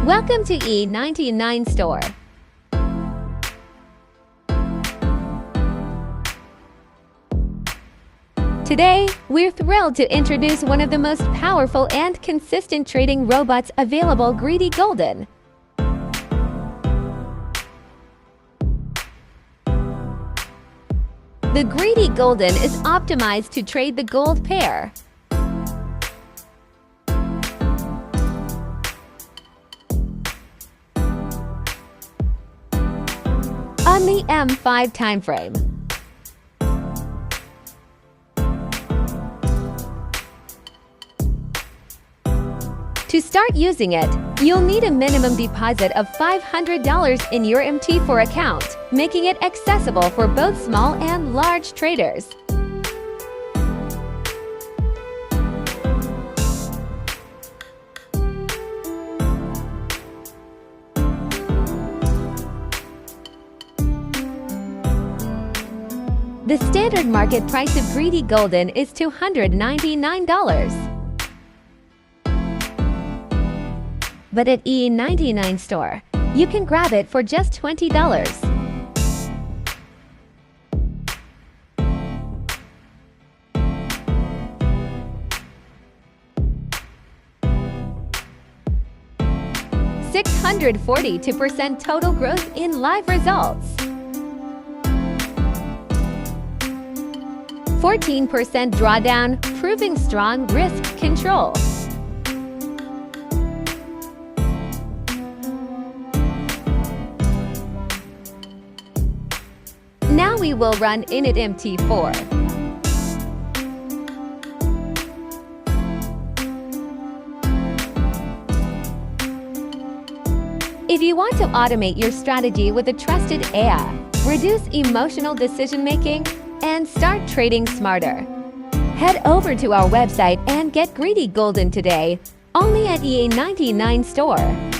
Welcome to E99 Store. Today, we're thrilled to introduce one of the most powerful and consistent trading robots available, Greedy Golden. The Greedy Golden is optimized to trade the gold pair. On the M5 timeframe. To start using it, you'll need a minimum deposit of $500 in your MT4 account, making it accessible for both small and large traders. The standard market price of Greedy Golden is $299. But at E99 Store, you can grab it for just $20. $642% total growth in live results. 14% drawdown, proving strong risk control. Now we will run Init MT4. If you want to automate your strategy with a trusted AI, reduce emotional decision-making, and start trading smarter, head over to our website and get Greedy Golden today, only at E99 Store.